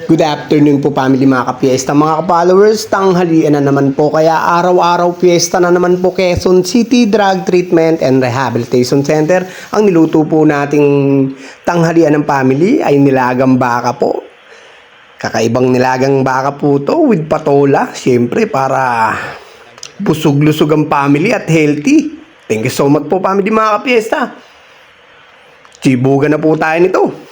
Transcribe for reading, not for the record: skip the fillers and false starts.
Good afternoon po family mga kapiesta, mga ka-followers, tanghalian na naman po kaya araw-araw fiesta na naman po Quezon City Drug Treatment and Rehabilitation Center. Ang niluto po nating tanghalian ng family ay nilagang baka po. Kakaibang nilagang baka po to with patola, syempre para busog-lusog ang family at healthy. Thank you so much po family mga kapiesta. Chibuga na po tayo nito.